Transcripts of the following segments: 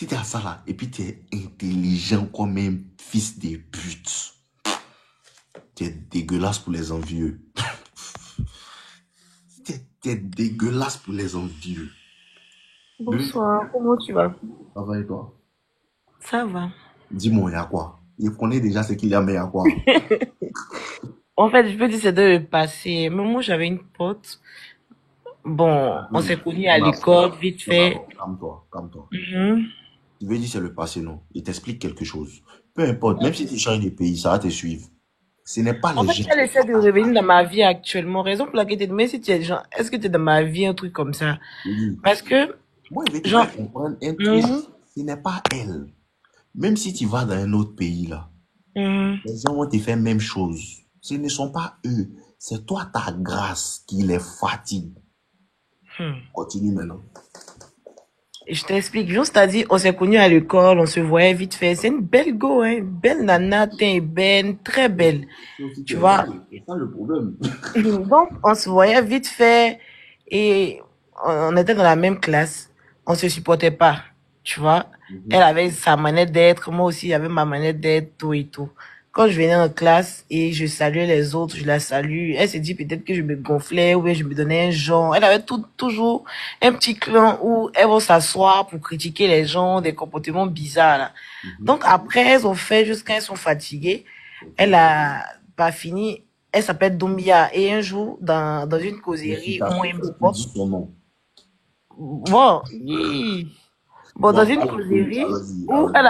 Si t'es à ça là, et puis t'es intelligent comme un fils de pute, t'es dégueulasse pour les envieux. T'es dégueulasse pour les envieux. Bonsoir, comment tu vas? Ça va et toi? Ça va. Dis-moi, il y a quoi? Il connaît déjà ce qu'il y a, mais il y a quoi? En fait, je peux dire c'est de le passé. Mais moi, j'avais une pote. Bon, on s'est connus à Non, l'école, vite non, fait. d'abord, calme-toi, calme-toi. Mhm. Tu veux dire c'est le passé, non? Il t'explique quelque chose. Peu importe, même si tu changes de pays, ça va te suivre. Ce n'est pas En les fait, gens. elle essaie de revenir dans ma vie actuellement. Raison pour laquelle tu mais si tu es genre, est-ce que tu es dans ma vie, un truc comme ça? Oui. Parce que, Moi, je vais te genre, faire comprendre un truc. mhm, Ce n'est pas elle. Même si tu vas dans un autre pays, là, mhm, les gens vont te faire même chose. Ce ne sont pas eux. C'est toi, ta grâce, qui les fatigue. hmm. Continue maintenant. Et je t'explique. Juste, à dire, on s'est connus à l'école, on se voyait vite fait. C'est une belle go, hein. Belle nana, teint ébène, très belle. Toi aussi, tu Tu es belle. vois? C'est ça le problème. Donc, on se voyait vite fait et on était dans la même classe. On se supportait pas, tu vois. Elle Mhm. avait sa manière d'être, moi aussi j'avais ma manière d'être, tout et tout. Quand je venais en classe et je saluais les autres, je la salue, elle s'est dit peut-être que je me gonflais ou bien je me donnais un genre. Elle avait toujours un petit clan où elle va s'asseoir pour critiquer les gens, des comportements bizarres, là. Mhm. Donc après, elles ont fait jusqu'à elles sont fatiguées. Ok. Elle a pas fini. Elle s'appelle Doumbia. Et un jour, dans une Mais si causerie, t'as moi et mon souffert, tu pote, dis son nom. bon, hi. Bon, dans Bon, une oui, causerie allons-y, où allons-y. elle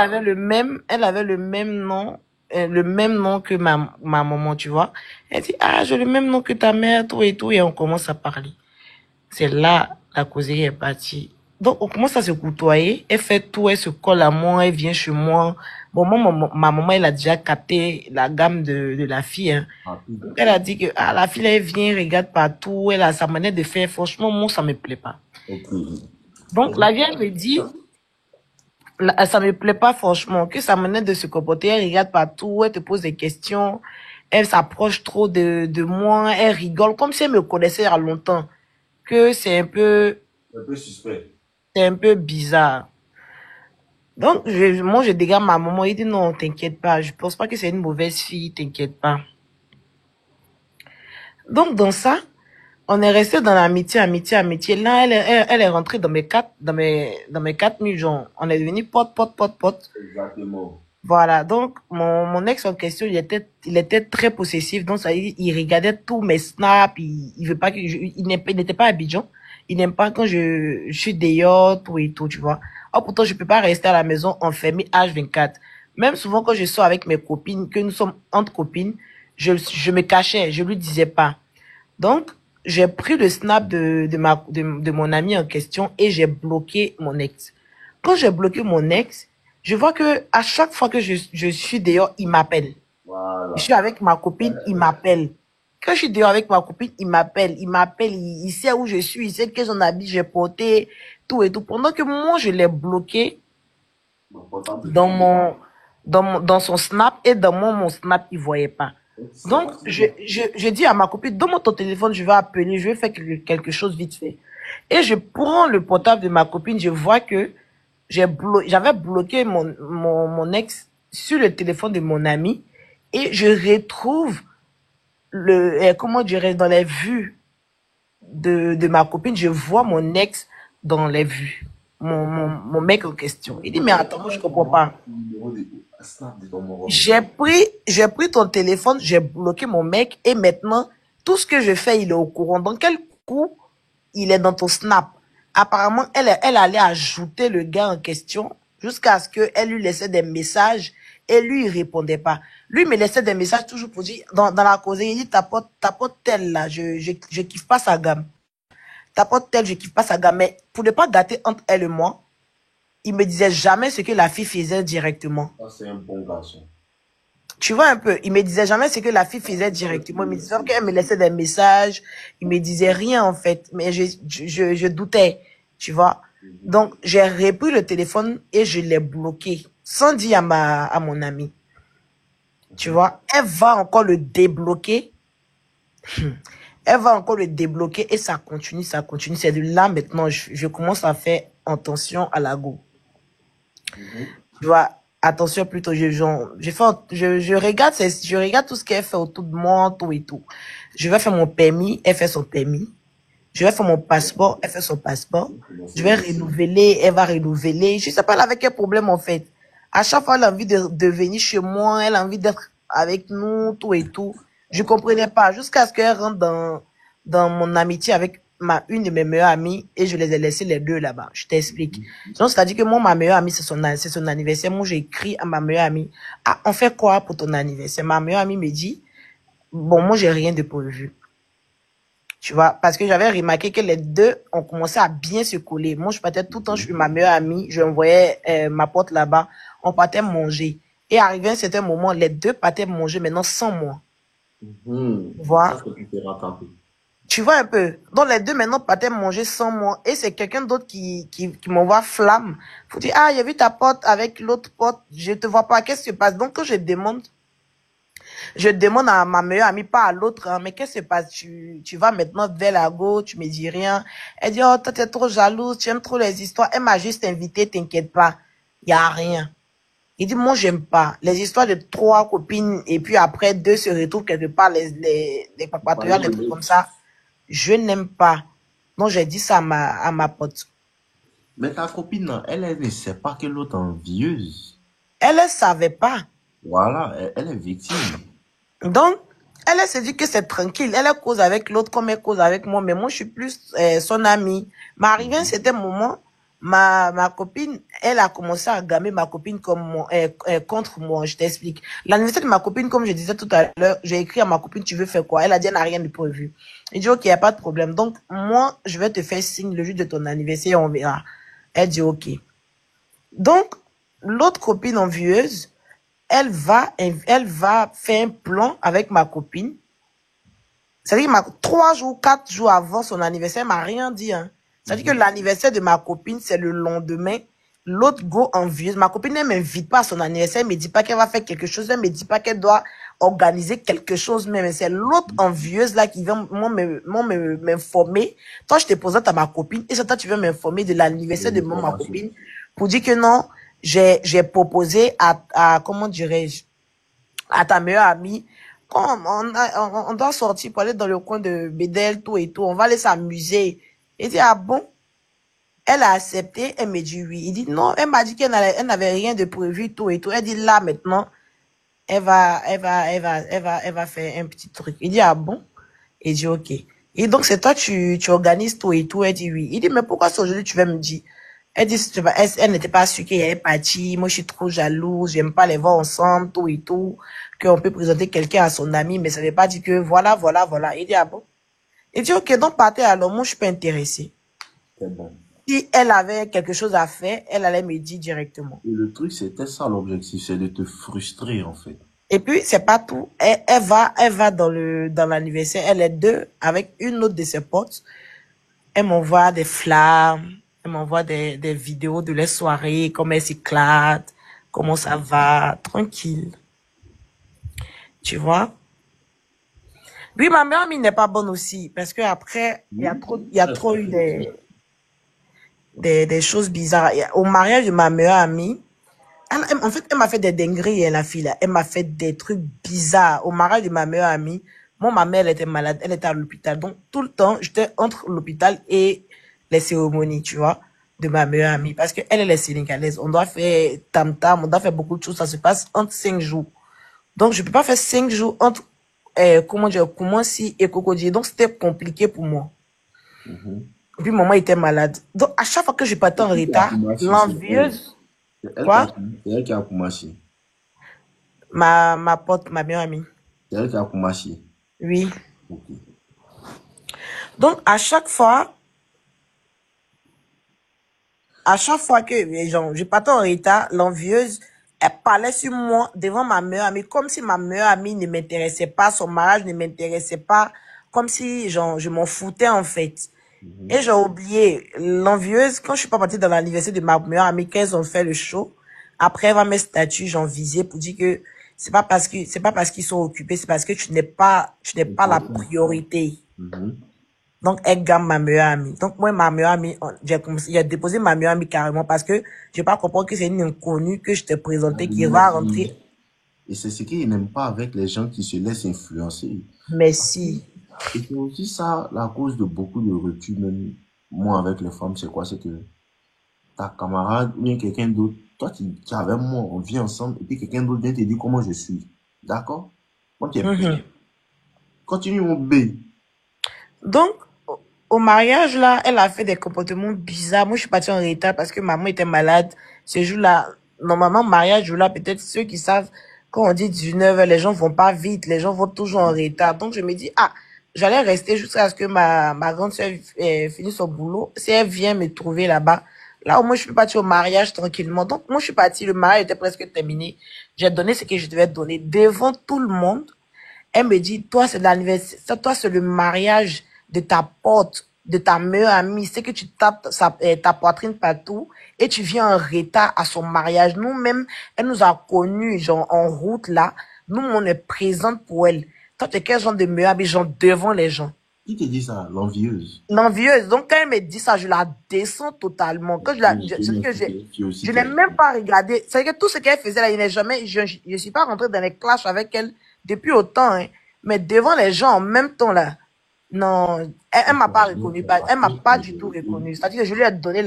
avait le même nom que ma maman, tu vois. Elle dit, ah, j'ai le même nom que ta mère, tout et tout, et on commence à parler. C'est là, la causerie est partie. Donc, on commence à se côtoyer. Elle fait tout, elle se colle à moi, elle vient chez moi. Bon, moi, ma maman, elle a déjà capté la gamme de la fille, hein. Rapide. Donc, elle a dit que, ah, la fille, elle vient, regarde partout, elle a sa manière de faire. Franchement, moi, ça me plaît pas. Ok. Donc, la vieille me dit, ça me plaît pas, franchement, que sa manière de se comporter, elle regarde partout, elle te pose des questions, elle s'approche trop de moi, elle rigole, comme si elle me connaissait il y a longtemps. Que Un peu suspect. c'est un peu bizarre. Donc, moi, je dégage ma maman, il dit non, t'inquiète pas, je pense pas que c'est une mauvaise fille, t'inquiète pas. Donc, dans ça, on est resté dans l'amitié, amitié, amitié. Là, elle est rentrée dans mes quatre murs, genre. On est devenu pote, pote, pote, pote. Exactement. Voilà. Donc, mon ex en question, il était très possessif. Donc, ça, il regardait tous mes snaps. Il veut pas que il n'était pas à Abidjan. Il n'aime pas quand je suis dehors, tout et tout, tu vois. Oh, pourtant, je peux pas rester à la maison enfermée H24. Même souvent, quand je sors avec mes copines, que nous sommes entre copines, je me cachais, je lui disais pas. Donc, j'ai pris le snap de mon ami en question et j'ai bloqué mon ex. Quand j'ai bloqué mon ex, je vois que à chaque fois que je suis dehors, il m'appelle. Je Voilà. suis avec ma copine, il m'appelle. Quand je suis dehors avec ma copine, il m'appelle, il sait où je suis, il sait quels habits j'ai porté, tout et tout. Pendant que moi, je l'ai bloqué Mon portable. dans dans son snap et dans mon snap, il voyait pas. C'est Donc, facile. je dis à ma copine, donne-moi ton téléphone, je vais appeler, je vais faire quelque chose vite fait. Et je prends le portable de ma copine, je vois que j'avais bloqué mon ex sur le téléphone de mon ami et je retrouve comment dirais dans les vues de ma copine, je vois mon ex dans les vues. Mon mec en question. Il dit, mais attends, moi je comprends pas. Numéro de Snap de ton morobe. J'ai pris ton téléphone, j'ai bloqué mon mec et maintenant, tout ce que je fais, il est au courant. Dans quel coup, il est dans ton snap? Apparemment, elle allait ajouter le gars en question jusqu'à ce qu'elle lui laissait des messages et lui, il répondait pas. Lui me laissait des messages toujours pour dire, dans la cause, il dit, tapote tel là, je kiffe pas sa gamme. Tapote tel, je kiffe pas sa gamme. Mais pour ne pas gâter entre elle et moi, il me disait jamais ce que la fille faisait directement. Ça, c'est un bon garçon. Tu vois un peu, il me disait jamais ce que la fille faisait directement. Il me disait qu'elle me laissait des messages. Il me disait rien, en fait. Mais je doutais, tu vois. Donc, j'ai repris le téléphone et je l'ai bloqué. Sans dire à mon ami. Tu vois. Elle va encore le débloquer. Elle va encore le débloquer et ça continue, ça continue. C'est de là maintenant, je commence à faire attention à la go. Mhm. Tu vois, attention plutôt, je regarde tout ce qu'elle fait autour de moi, tout et tout. Je vais faire mon permis, elle fait son permis. Je vais faire mon passeport, elle fait son passeport. Je vais renouveler, elle va renouveler. Je sais pas, elle avait quel problème, en fait. À chaque fois, elle a envie de venir chez moi, elle a envie d'être avec nous, tout et tout. Je comprenais pas, jusqu'à ce qu'elle rentre dans mon amitié avec une de mes meilleures amies, et je les ai laissés les deux là-bas. Je t'explique. Donc, c'est-à-dire que moi, ma meilleure amie, c'est son anniversaire. Moi, j'ai écrit à ma meilleure amie, ah, on fait quoi pour ton anniversaire? Ma meilleure amie me dit, bon, moi, j'ai rien de prévu. Tu vois, parce que j'avais remarqué que les deux ont commencé à bien se coller. Moi, je partais tout le temps, je suis ma meilleure amie, je envoyais ma pote là-bas, on partait manger. Et arrivé à un certain moment, les deux partaient manger maintenant sans moi. Tu Ça, vois, c'est pour te rattraper. tu vois un peu. Donc les deux maintenant partaient manger sans moi. Et c'est quelqu'un d'autre qui m'envoie flamme. Faut dire, ah, j'ai vu ta pote avec l'autre pote, je te vois pas, qu'est-ce qui se passe? Donc quand je demande à ma meilleure amie, pas à l'autre, hein, mais qu'est-ce qui se passe? Tu vas maintenant vers la gauche, tu me dis rien. Elle dit, oh, toi, t'es trop jalouse, tu aimes trop les histoires. Elle m'a juste invité, t'inquiète pas. Y a rien. Il dit, moi, j'aime pas. Les histoires de trois copines, et puis après, deux se retrouvent quelque part, les papatouillards, les trucs comme ça. Je n'aime pas. Donc, j'ai dit ça à ma pote. Mais ta copine, là, elle ne sait pas que l'autre est envieuse. Elle ne savait pas. Voilà, elle est victime. Donc, elle se dit que c'est tranquille. Elle cause avec l'autre comme elle cause avec moi. Mais moi, je suis plus son amie. Mais arrivé à un certain moment, ma copine, elle a commencé à gamer ma copine contre moi. Je t'explique. L'anniversaire de ma copine, comme je disais tout à l'heure, j'ai écrit à ma copine, tu veux faire quoi? Elle a dit, elle n'a rien de prévu. Il dit, ok, il n'y a pas de problème. Donc, moi, je vais te faire signe le jour de ton anniversaire, on verra. Elle dit, ok. Donc, l'autre copine envieuse, elle va faire un plan avec ma copine. C'est-à-dire que 3 jours, 4 jours avant son anniversaire, elle m'a rien dit, hein. C'est-à-dire que l'anniversaire de ma copine, c'est le lendemain. L'autre go envieuse. Ma copine, elle m'invite pas à son anniversaire. Elle me dit pas qu'elle va faire quelque chose. Elle me dit pas qu'elle doit organiser quelque chose même. C'est l'autre envieuse là qui vient m'informer. Toi, je te présente à ma copine. Et toi, tu viens m'informer de l'anniversaire de ma L'information. copine pour dire que non, j'ai proposé comment dirais-je, à ta meilleure amie, comme on doit sortir pour aller dans le coin de Bédel, tout et tout, on va aller s'amuser. Il dit, ah bon? Elle a accepté, elle me dit oui. Il dit non, elle m'a dit elle n'avait rien de prévu, tout et tout. Elle dit là, maintenant, elle va faire un petit truc. Il dit, ah bon? Il dit, ok. Et donc, c'est toi, tu organises tout et tout. Elle dit oui. Il dit, mais pourquoi c'est aujourd'hui tu vas me dire? Elle dit, elle n'était pas sûre qu'elle allait partir. Moi, je suis trop jalouse. J'aime pas les voir ensemble, tout et tout. Qu'on peut présenter quelqu'un à son ami, mais ça veut pas dire que voilà, voilà, voilà. Il dit, ah bon? Il dit, ok, donc partez alors. Moi, je suis pas intéressée. C'est bon. Si elle avait quelque chose à faire, elle allait me dire directement. Et le truc, c'était ça l'objectif, c'est de te frustrer, en fait. Et puis, c'est pas tout. Elle va dans l'anniversaire. Elle est deux avec une autre de ses potes. Elle m'envoie des flammes. Elle m'envoie des vidéos de les soirées, comment elles s'éclatent, comment ça va, tranquille. Tu vois? Oui, ma meilleure amie n'est pas bonne aussi, parce que après, Oui. il y a trop eu des choses bizarres. Au mariage de ma meilleure amie, en fait, elle m'a fait des dingueries, hein, la fille, là. Elle m'a fait des trucs bizarres. Au mariage de ma meilleure amie, moi, ma mère, elle était malade. Elle était à l'hôpital. Donc, tout le temps, j'étais entre l'hôpital et les cérémonies, tu vois, de ma meilleure amie. Parce que elle est sénégalaise. On doit faire tam-tam, on doit faire beaucoup de choses. Ça se passe entre 5 jours. Donc, je peux pas faire 5 jours entre, comment dire, Koumassi et Cocody. Donc, c'était compliqué pour moi. Mhm. Et puis, maman était malade. Donc, à chaque fois que je partais C'est en qui qui a retard, Koumassi, c'est elle. l'envieuse, C'est elle qui a, quoi? c'est elle qui a Koumassi. Ma pote, ma meilleure amie. C'est elle qui a Koumassi. Oui. Ok. Donc, à chaque fois que, genre, je partais en retard, l'envieuse, elle parlait sur moi devant ma meilleure amie, comme si ma meilleure amie ne m'intéressait pas, son mariage ne m'intéressait pas, comme si, genre, je m'en foutais, en fait. Et Mhm. j'ai oublié, l'envieuse, quand je suis pas partie dans l'anniversaire de ma meilleure amie, quand ils ont fait le show, après, elle va mes statuts, j'en visais pour dire que c'est pas parce qu'ils sont occupés, c'est parce que tu n'es pas C'est la important. priorité. Mhm. Donc, elle gamme ma meilleure amie. Donc, moi, ma meilleure amie, j'ai déposé ma meilleure amie carrément parce que je pas comprendre que c'est une inconnue que je t'ai présentée qui va rentrer. Et c'est ce qu'ils n'aiment pas avec les gens qui se laissent influencer. Merci. Et c'est aussi ça la cause de beaucoup de ruptures, même moi avec les femmes, c'est quoi? C'est que ta camarade ou bien quelqu'un d'autre, toi tu es avec moi, on vit ensemble, et puis quelqu'un d'autre vient te dire comment je suis. D'accord? Moi, tu es prêt. Continue mon bébé. Donc, au mariage, là, elle a fait des comportements bizarres. Moi, je suis partie en retard parce que maman était malade. Ce jour-là, normalement, mariage, jour-là, peut-être ceux qui savent, quand on dit 19h, les gens vont pas vite, les gens vont toujours en retard. Donc, je me dis, ah, j'allais rester jusqu'à ce que ma grande soeur finisse son boulot. Si elle vient me trouver là-bas, là, au moins, je peux partir au mariage tranquillement. Donc, moi, je suis partie, le mariage était presque terminé. J'ai donné ce que je devais donner devant tout le monde. Elle me dit, toi, c'est l'anniversaire, toi, c'est le mariage de ta pote, de ta meilleure amie. C'est que tu tapes ta poitrine partout et tu viens en retard à son mariage. Nous-mêmes, elle nous a connus, genre, en route, là. Nous, on est présente pour elle. Toi, tu es quel genre de meilleure amie, genre, devant les gens. Qui te dit ça? L'envieuse. L'envieuse. Donc, quand elle me dit ça, je la descends totalement. Quand c'est que Tu es aussi je n'ai quelqu'un. même pas regardé. C'est que tout ce qu'elle faisait là, il n'est jamais, je suis pas rentrée dans les clashs avec elle depuis autant, hein. Mais devant les gens, en même temps, là, non, elle m'a pas reconnu, elle m'a pas du tout reconnu. C'est-à-dire que je lui ai donné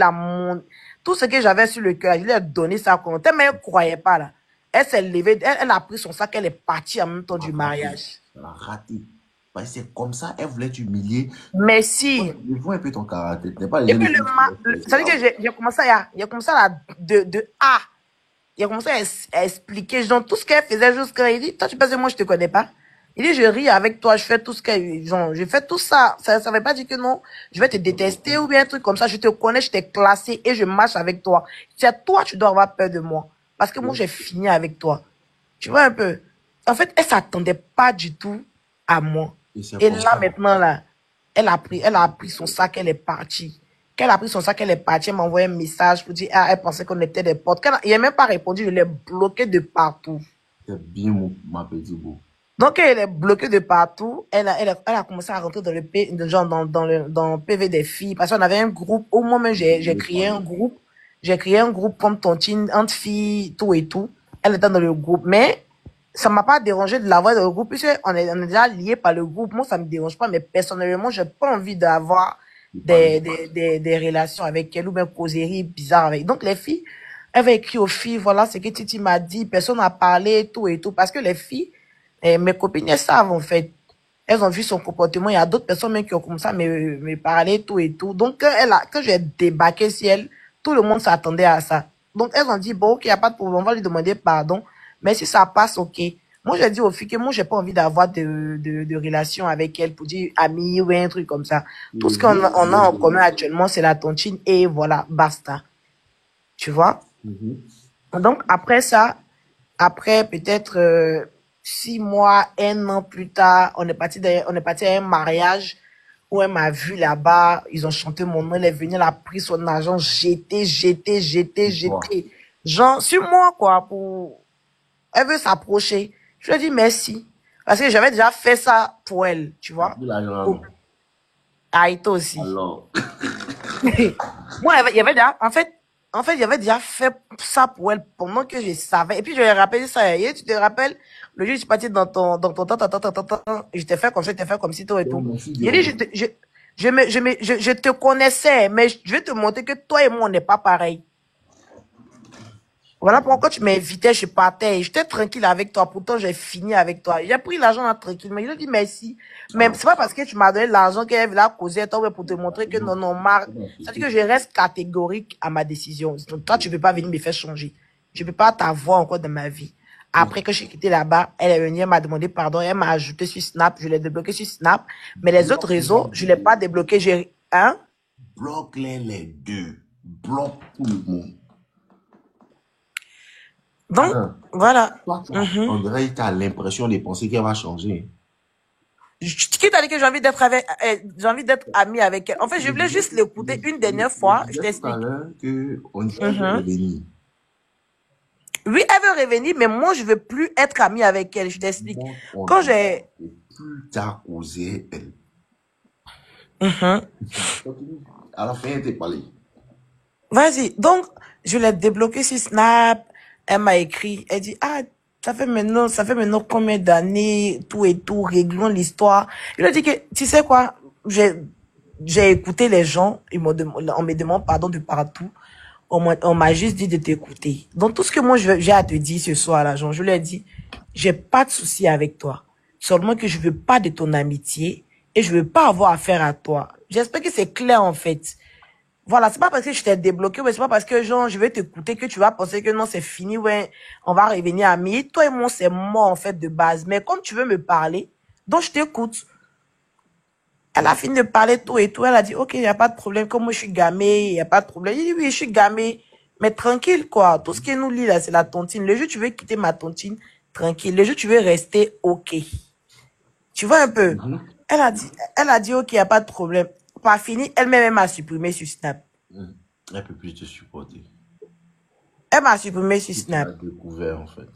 tout ce que j'avais sur le cœur, je lui ai donné ça compte. Mais elle croyait pas, là. Elle s'est levée, elle a pris son sac, elle est partie en même temps du mariage. Elle a raté. Parce que c'est comme ça, elle voulait t'humilier. Mais si. Je vois un peu ton caractère. Tu n'es pas les Et gens puis c'est-à-dire que de j'ai commencé à de A. Il a commencé à expliquer, genre, tout ce qu'elle faisait jusqu'à, il dit, toi, tu penses que moi, je te connais pas? Il dit, je ris avec toi, je fais tout ce qu'elle, genre, je fais tout ça. Ça veut pas dire que non, je vais te détester ou bien un truc comme ça. Je te connais, je t'ai classé et je marche avec toi. C'est toi, tu dois avoir peur de moi. Parce que moi, j'ai fini avec toi. Tu vois un peu? En fait, elle s'attendait pas du tout à moi. Et là, maintenant, là, elle a pris son sac, elle est partie. Quand elle a pris son sac, elle est partie, elle m'a envoyé un message pour dire, ah, elle pensait qu'on était des potes. Il n'a même pas répondu, je l'ai bloqué de partout. C'est bien, ma petite beau. Donc, elle est bloquée de partout. Elle a commencé à rentrer dans genre dans le PV des filles. Parce qu'on avait un groupe. Au moment, j'ai créé un groupe. J'ai créé un groupe comme tontine, entre filles, tout et tout. Elle était dans le groupe. Mais, ça m'a pas dérangé de l'avoir dans le groupe, puisque on est déjà liés par le groupe. Moi, ça me dérange pas, mais personnellement, j'ai pas envie d'avoir des relations avec elle ou bien causeries bizarres avec. Donc, les filles, elles avaient écrit aux filles, voilà ce que Titi m'a dit, personne n'a parlé, tout et tout. Parce que les filles, mes copines, elles savent, en fait. Elles ont vu son comportement. Il y a d'autres personnes même qui ont commencé à me parler, tout et tout. Donc, quand j'ai débarqué sur elle, tout le monde s'attendait à ça. Donc, elles ont dit, bon, ok, il n'y a pas de problème, on va lui demander pardon. Mais si ça passe, ok. Moi, j'ai dit aux filles que moi, j'ai pas envie d'avoir de relation avec elle pour dire amie ou un truc comme ça. Tout ce qu'on a en commun actuellement, c'est la tontine et voilà, basta. Tu vois? Donc, après ça, après peut-être 6 mois, 1 an plus tard, on est parti à un mariage où elle m'a vu là-bas. Ils ont chanté mon nom, elle est venue, elle a pris son argent, jeté. Genre, sur moi, quoi, elle veut s'approcher. Je lui ai dit merci. Parce que j'avais déjà fait ça pour elle, tu vois. Ah, et toi aussi. Alors. Moi, il y avait déjà, en fait, il avait déjà fait ça pour elle pendant que je savais. Et puis, je lui ai rappelé ça hier. Tu te rappelles, le jour où je suis parti dans ton je t'ai fait comme ça, je t'ai fait comme si toi et tout. Il dit, je te connaissais, mais je vais te montrer que toi et moi, on n'est pas pareil. Voilà pourquoi tu m'invitais, je partais. J'étais tranquille avec toi. Pourtant, j'ai fini avec toi. J'ai pris l'argent là tranquillement. Il a dit merci. Mais c'est pas parce que tu m'as donné l'argent qu'elle veut la causer à toi pour te montrer que non, marre. C'est-à-dire que je reste catégorique à ma décision. Donc, toi, tu peux pas venir me faire changer. Je peux pas t'avoir encore dans ma vie. Après que je suis quitté là-bas, elle est venue, elle m'a demandé pardon, elle m'a ajouté sur Snap, je l'ai débloqué sur Snap. Mais les autres réseaux, je l'ai pas débloqué. Bloque les deux. Bloque tout le monde. Donc, voilà. On dirait que tu as l'impression de penser qu'elle va changer. Qui t'a dit que j'ai envie d'être amie avec elle? En fait, je voulais juste l'écouter une dernière fois. Je t'explique. On dirait qu'elle revenir. Oui, elle veut revenir, mais moi, je veux plus être amie avec elle. Je t'explique. Quand j'ai... Plus tard causé elle. Mhm. Continue. À la fin, t'es parlé. Vas-y. Donc, je l'ai débloqué sur Snap. Elle m'a écrit. Elle dit, ah, ça fait maintenant combien d'années, tout et tout, réglons l'histoire. Je lui ai dit que, tu sais quoi, j'ai écouté les gens, on me demande pardon de partout. On m'a juste dit de t'écouter. Donc, tout ce que moi, j'ai à te dire ce soir, là, Jean, je lui ai dit, j'ai pas de souci avec toi. Seulement que je veux pas de ton amitié et je veux pas avoir affaire à toi. J'espère que c'est clair, en fait. Voilà, c'est pas parce que je t'ai débloqué, mais c'est pas parce que, genre, je vais t'écouter que tu vas penser que non, c'est fini, ouais, on va revenir amis. Toi et moi, c'est mort, en fait, de base. Mais comme tu veux me parler, donc je t'écoute. Elle a fini de parler tout et tout. Elle a dit, OK, il n'y a pas de problème. Comme moi, je suis gamée, il n'y a pas de problème. Il dit, oui, je suis gamée. Mais tranquille, quoi. Tout ce qui nous lie, là, c'est la tontine. Le jour où tu veux quitter ma tontine, tranquille. Le jour où tu veux rester, OK. Tu vois un peu? Mhm. Elle a dit, OK, il n'y a pas de problème. Pas fini. Elle-même m'a supprimé sur Snap. Mhm. Elle peut plus te supporter. Elle m'a supprimé sur Tu Snap. l'as découvert, en fait.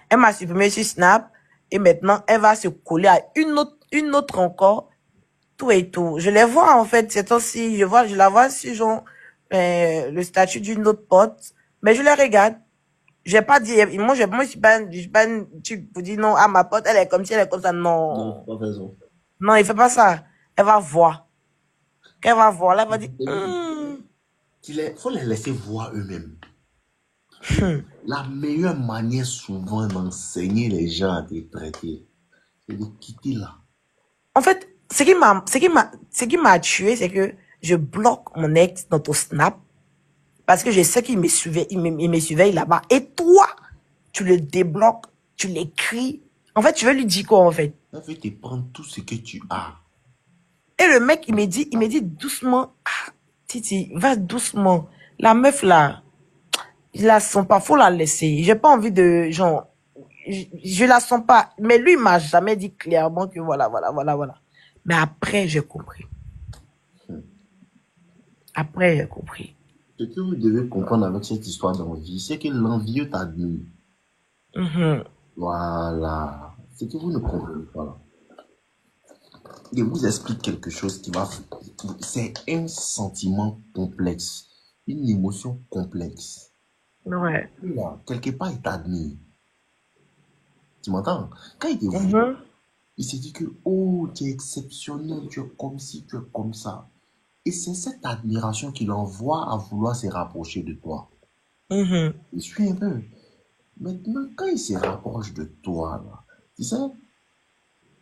Elle m'a supprimé sur Snap. Et maintenant, elle va se coller à une autre encore. Tout et tout. Je les vois, en fait, ces temps-ci. Je la vois sur, genre, le statut d'une autre pote. Mais je les regarde. J'ai pas dit, moi, je suis pas tu vous dis non, ah, ma pote, elle est comme ça. Non, Non. pas raison. Non, il fait pas ça. Elle va voir. Quand elle va voir, là, elle va dire, Il faut les laisser voir eux-mêmes. La meilleure manière souvent d'enseigner les gens à te traiter, c'est de quitter là. En fait, ce qui m'a tué, c'est que je bloque mon ex dans ton Snap parce que je sais qu'il me suivait, il me suivait là-bas. Et toi, tu le débloques, tu l'écris. En fait, tu veux lui dire quoi, en fait? Elle veut te prendre tout ce que tu as. Et le mec, il me dit doucement, ah, Titi, va doucement. La meuf, là, je la sens pas, faut la laisser. J'ai pas envie de, genre, je la sens pas. Mais lui, il m'a jamais dit clairement que voilà, voilà, voilà, voilà. Mais après, j'ai compris. Après, j'ai compris. Ce que vous devez comprendre avec cette histoire d'envie, c'est que l'envieux t'admire. Mhm. Voilà. Ce que vous ne comprenez pas là. Je vous explique quelque chose qui va... C'est un sentiment complexe. Une émotion complexe. Ouais. Là, quelque part, il t'admire. Tu m'entends? Quand il te voit, Mhm. il se dit que, oh, tu es exceptionnel, tu es comme ci, tu es comme ça. Et c'est cette admiration qui l'envoie à vouloir se rapprocher de toi. Mhm. Il suit un peu. Maintenant, quand il se rapproche de toi, là, tu sais,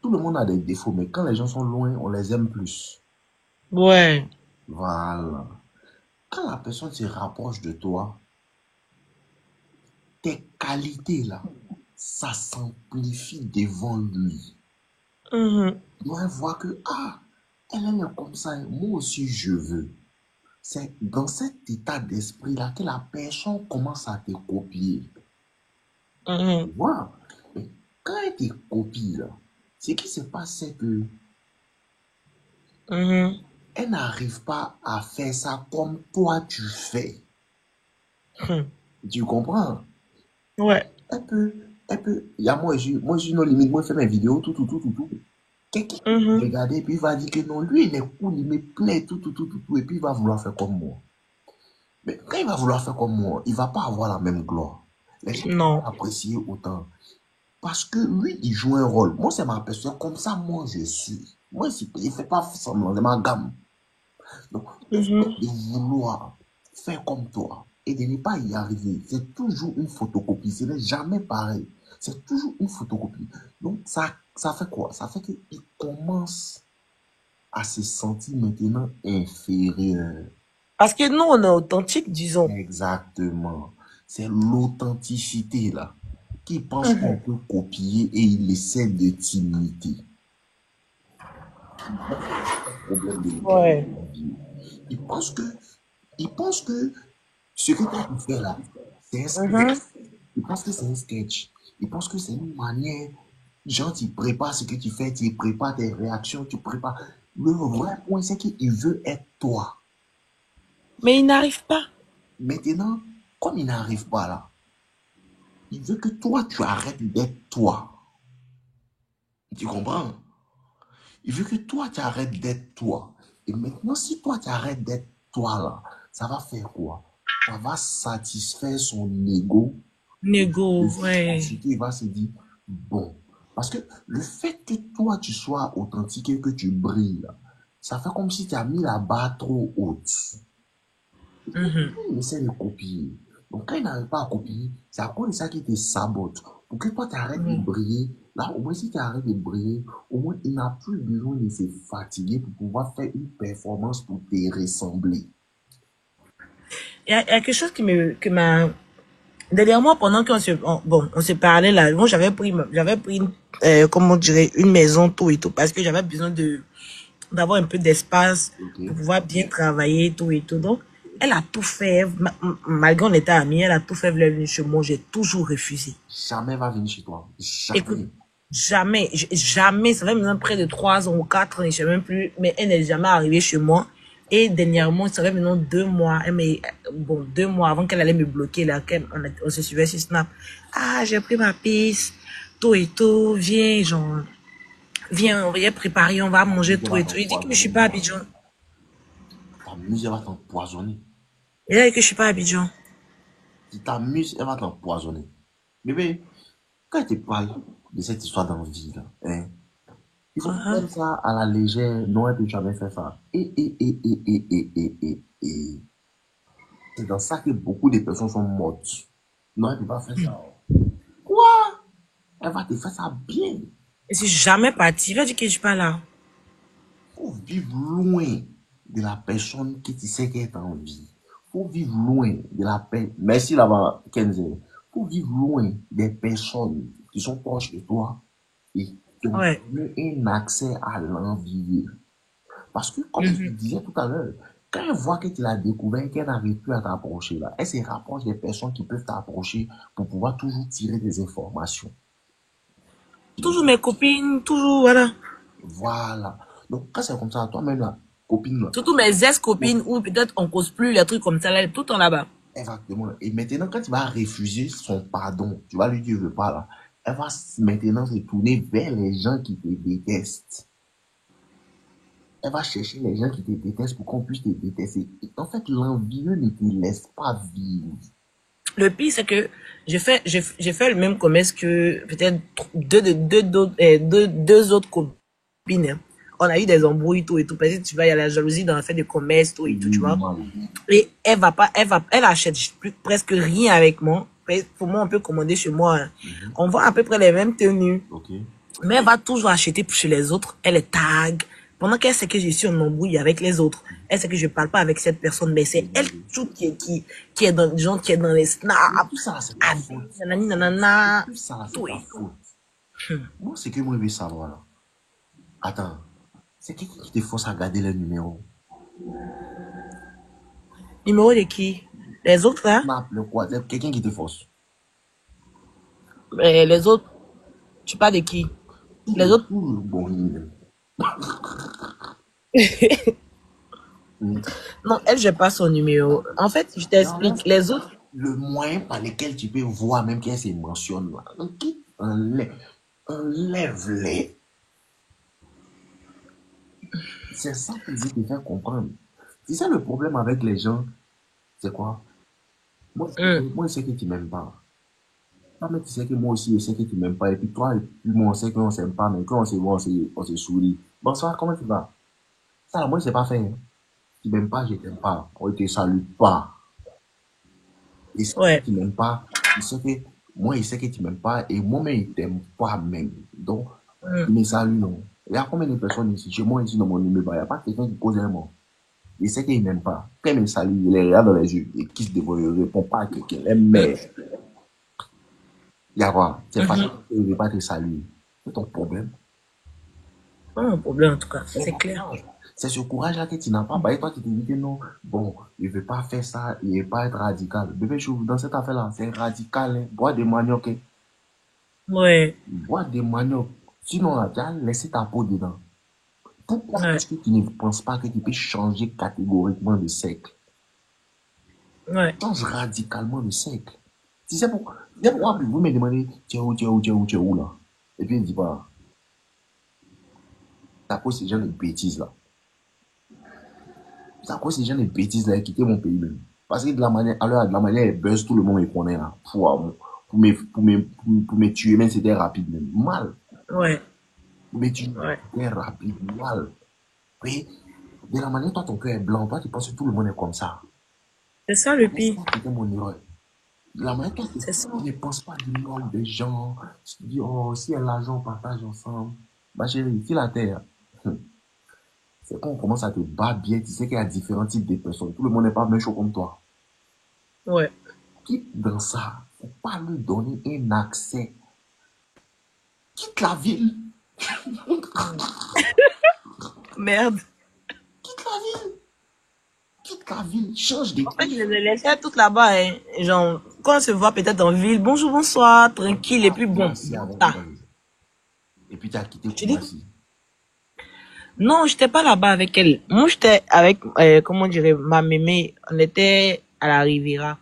tout le monde a des défauts, mais quand les gens sont loin, on les aime plus. Ouais. Voilà. Quand la personne se rapproche de toi, tes qualités, là, ça s'amplifie devant lui. Mhm. Il doit voir que, ah, elle est comme ça, moi aussi je veux. C'est dans cet état d'esprit-là que la personne commence à te copier. Tu Mhm. vois? Mais quand elle te copie, là, ce qui se passe, c'est que Mhm. elle n'arrive pas à faire ça comme toi tu fais. Mhm. Tu comprends? Ouais. Il y a moi, j'ai nos limites, moi, je fais mes vidéos, tout, tout, tout, tout, tout. Quelqu'un va Mhm. regarder, puis il va dire que non, lui, il est cool, il me plaît, tout, tout, tout, tout, tout, et puis il va vouloir faire comme moi. Mais quand il va vouloir faire comme moi, il va pas avoir la même gloire. Les gens vont Non. pas apprécier autant. Parce que lui, il joue un rôle. Moi, c'est ma personne. Comme ça, moi, je suis. Moi, il ne fait pas semblant, c'est ma gamme. Donc, le fait Mhm. de vouloir faire comme toi et de ne pas y arriver, c'est toujours une photocopie. Ce n'est jamais pareil. C'est toujours une photocopie. Donc, ça fait quoi? Ça fait qu'il commence à se sentir maintenant inférieur. Parce que nous, on est authentique, disons. Exactement. C'est l'authenticité là qui pense qu'on Mhm. peut copier et il essaie de t'imiter. Problème de Ouais. l'envie. Il pense que, il pense que ce que toi tu fais là, c'est un sketch. Mhm. Il pense que c'est un sketch. Il pense que c'est une manière, genre tu prépares ce que tu fais, tu prépares tes réactions, tu prépares. Le vrai point, c'est qu'il veut être toi. Mais il n'arrive pas. Maintenant, comme il n'arrive pas là, il veut que toi, tu arrêtes d'être toi. Tu comprends? Il veut que toi, tu arrêtes d'être toi. Et maintenant, si toi, tu arrêtes d'être toi, là, ça va faire quoi? Ça va satisfaire son ego. Nego, ouais. Ensuite, il va se dire, bon. Parce que le fait que toi, tu sois authentique et que tu brilles, là, ça fait comme si tu as mis la barre trop haute. Mhm. Il essaie de copier. Donc, quand il n'arrive pas à copier, c'est à cause de ça qu'il te sabote. Pour que toi, tu arrêtes de Ouais. briller. Là, au moins, si tu arrêtes de briller, au moins, il n'a plus besoin de se fatiguer pour pouvoir faire une performance pour te ressembler. Il y a quelque chose que m'a, dernièrement, pendant qu'on se, on se parlait là, moi, j'avais pris comment on dirait, une maison, tout et tout, parce que j'avais besoin d'avoir un peu d'espace Ok? pour pouvoir bien travailler, tout et tout. Donc, elle a tout fait, malgré on était amis, elle a tout fait, elle est venue chez moi, j'ai toujours refusé. Jamais va venir chez toi. Écoute, Jamais. jamais, ça fait maintenant près de 3 ans ou 4 ans, je sais même plus, mais elle n'est jamais arrivée chez moi. Et dernièrement, ça fait maintenant 2 mois, bon, 2 mois avant qu'elle allait me bloquer, là, on se suivait sur Snap. Ah, j'ai pris ma piste, tout et tout, viens, genre, viens, on va préparer, on va Ta manger musique tout va et tout. Il dit que je suis t'empoisonner, pas à moi. Abidjan. Ta musique va t'empoisonner. Il a dit que je suis pas à Abidjan. Si ta musique, elle va t'empoisonner. Bébé, quand tu parles de cette histoire d'envie, là, hein, il faut Uh-huh. prendre ça à la légère. Non, elle peut jamais faire ça. C'est dans ça que beaucoup de personnes sont mortes. Non, elle ne peut pas faire ça. Quoi? Elle va te faire ça bien. Et c'est jamais parti. Il a dit que je suis pas là. Faut vivre loin de la personne que tu sais qu'elle est en vie. Faut vivre loin de la paix. Merci là-bas, Kenzie. Faut vivre loin des personnes qui sont proches de toi et qui ont Ouais. un accès à l'envie. Parce que, comme je te disais tout à l'heure, quand elle voit que tu l'as découvert, qu'elle n'arrive plus à t'approcher, là, elle se rapproche des personnes qui peuvent t'approcher pour pouvoir toujours tirer des informations. Toujours mes copines, toujours, voilà. Voilà. Donc, quand c'est comme ça, toi-même, la copine, là, Surtout mes ex-copines où peut-être on cause plus les trucs comme ça, là, tout en là-bas. exactement. Et maintenant, quand tu vas refuser son pardon, tu vas lui dire, je veux pas là, elle va maintenant se tourner vers les gens qui te détestent. Elle va chercher les gens qui te détestent pour qu'on puisse te détester. Et en fait, l'envieux ne te laisse pas vivre. Le pire, c'est que j'ai fait le même commerce que peut-être deux autres copines, hein. On a eu des embrouilles, tout et tout. Parce que tu vois, il y a la jalousie dans le fait de commerce, tout et tout, tu vois. Normal. Et elle va pas, elle achète presque rien avec moi. Pour moi, on peut commander chez moi, hein. On voit à peu près les mêmes tenues. Ok. Mais elle va toujours acheter chez les autres. Elle est tag. Pendant qu'elle sait que je suis en embrouille avec les autres. Elle sait que je parle pas avec cette personne. Mais c'est elle tout qui est dans, genre, qui est dans les Mais snaps. tout ça, c'est ta Ah, faute. nanani, nanana. Tout ça, c'est Tout ta et tout. faute. Moi, c'est que moi, je veux savoir là. Attends, c'est qui te force à garder le numéro? Numéro de qui? Les autres, là? Snap, le quoi? C'est quelqu'un qui te force. Les autres, tu parles de qui? Les autres? Tout le bon. Non, elle, j'ai pas son numéro. En fait, je Enlève t'explique. Les autres, le moyen par lequel tu peux voir même qu'elle se mentionne là. Ok? Enlève-les. C'est ça que je veux te faire comprendre. C'est ça le problème avec les gens. C'est quoi? Moi, je sais que tu m'aimes pas. Non, mais tu sais que moi aussi, je sais que tu m'aimes pas. Et puis toi, et puis moi, on sait qu'on s'aime pas, mais quand on se voit, on se sourit. Bonsoir, comment tu vas? Ça, moi, c'est pas fait, hein. Tu m'aimes pas, je t'aime pas. On te salue pas. Et si ouais. tu m'aimes pas, il sait que moi, il sait que tu m'aimes pas et moi-même, il t'aime pas même. Donc, il me salue, non. Il y a combien de personnes ici? Chez moi, ici, dans mon numéro, il n'y a pas quelqu'un qui pose un mot. Il sait qu'il m'aime pas. Quand il me salue, il les regarde dans les yeux et kiss devant eux, il répond pas à quelqu'un. Mais, il y a quoi? C'est pas ça qu'il ne veut pas te saluer. C'est ton problème. Pas mon problème, en tout cas. C'est C'est mon clair. courage. C'est ce courage-là que tu n'as pas. Bah, et toi, tu te dis que non, bon, il ne veut pas faire ça, il ne veut pas être radical. Bébé, je dans cette affaire-là, c'est radical, hein. Bois des manioc, hein. Ouais. Bois des manioc. Sinon, là, tu as laissé ta peau dedans. Pourquoi Ouais. est-ce que tu ne penses pas que tu peux changer catégoriquement de cercle? Ouais. Change radicalement de cercle. Tu sais pourquoi vous me demandez, tu es où, tu es où, tu es où, tu es où, là? Et puis, il dit pas, C'est à cause de ces gens de bêtises là. C'est à cause de ces gens de bêtises là qui quittent mon pays même. Parce que de la manière, alors de la manière, elle buzz, tout le monde me connaît là. Pour me tuer, même c'était rapide même. Mal. Ouais, Pour me tuer, ouais. c'était rapide, mal. Oui. De la manière, toi, ton cœur est blanc, toi, tu penses que tout le monde est comme ça. C'est ça le C'est pire. ça qui était mon erreur. De la manière, toi, C'est ça. tu ne penses pas du mal des gens. Tu te dis, oh, si elle a l'argent, on partage ensemble. Ma chérie, ici la terre, c'est quand on commence à te battre bien, tu sais qu'il y a différents types de personnes. Tout le monde n'est pas même chaud comme toi. Ouais. Quitte dans ça. Faut pas lui donner un accès. Quitte la ville. Merde. Quitte la ville. Quitte la ville. Change En fait, d'équipe. je les laissais toutes là-bas, hein. Genre, quand on se voit peut-être en ville, bonjour, bonsoir, tranquille, et puis bon, Merci avec basta. elle. Et puis tu as quitté Tu dis? Koumassi. Non, j'étais pas là-bas avec elle. Moi, j'étais avec, comment on dirait, ma mémé. On était à la Riviera.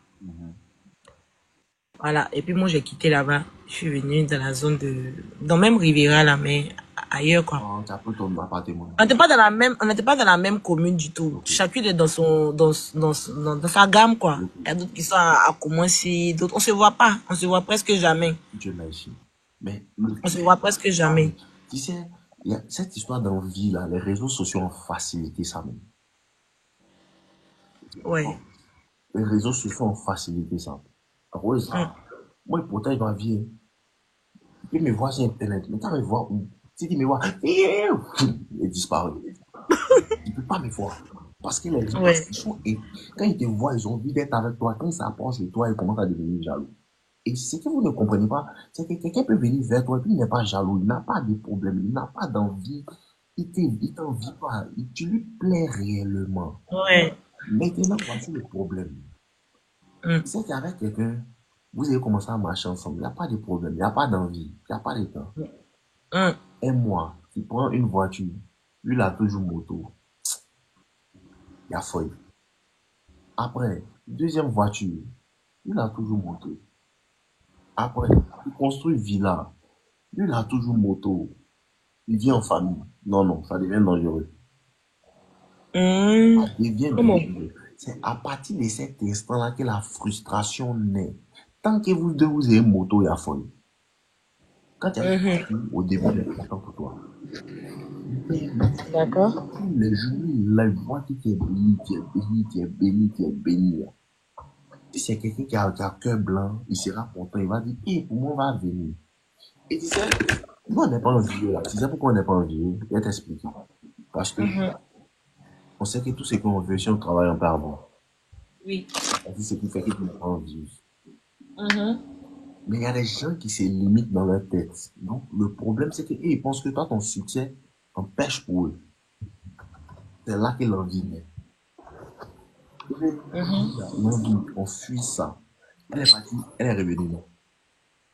Voilà. Et puis moi, j'ai quitté là-bas. Je suis venue dans la zone de, dans même Riviera, là, mais ailleurs, quoi. Oh, tu as pris ton appartement. On n'était pas dans la même, on n'était pas dans la même commune du tout. Ok. Chacune est dans son, dans sa gamme, quoi. Il y a d'autres qui sont à Koumassi, d'autres, on se voit pas. On se voit presque jamais. Dieu merci. Mais On se voit presque jamais. tu sais, il y a cette histoire d'envie là, les réseaux sociaux ont facilité ça même. Ouais. Les réseaux sociaux ont facilité ça. Rose, moi pourtant je dois vivre. Tu peux me voir sur internet, mais tu me voir où? Si tu me vois, il disparaît. Tu peux pas me voir. Parce que les gens, Ouais. ils sont, et quand ils te voient, ils ont envie d'être avec toi. Quand ils s'approchent de toi, ils commencent à devenir jaloux. Et ce que vous ne comprenez pas, c'est que quelqu'un peut venir vers toi et puis il n'est pas jaloux, il n'a pas de problème, il n'a pas d'envie, il t'envie pas, tu lui plais réellement. Ouais. Maintenant, voici le problème. C'est qu'avec quelqu'un, vous avez commencé à marcher ensemble, il n'y a pas de problème, il n'y a pas d'envie, il n'y a pas de temps. Et moi, tu prends une voiture, lui il a toujours moto, il y a feuille. Après, deuxième voiture, il a toujours moto. Après, il construit villa, lui il a toujours moto. Il vit en famille. Non, non, ça devient dangereux. Ça devient Comment? dangereux. C'est à partir de cet instant-là que la frustration naît. Tant que vous deux, vous avez une moto, il y a folie. Quand tu as une voiture, au début, c'est important pour toi. Mais D'accord. les jours, la voit que tu es béni, tu es béni, tu es béni, tu es béni. Si c'est quelqu'un qui a cœur blanc, il sera content, il va dire, eh, pour moi, on va venir. Et tu sais, nous, on n'est pas envieux là. Tu sais pourquoi on n'est pas envieux? Je vais t'expliquer. Parce que on sait que tout ce qu'on veut, si on travaille un peu avant, Oui. c'est ce qui fait que tu n'es pas envieux. Mais il y a des gens qui se limitent dans leur tête. Donc, le problème, c'est qu'ils pensent que toi, ton succès empêche pour eux. C'est là que l'envie naît. L'envie, on fuit ça. Elle est partie, elle est revenue, non.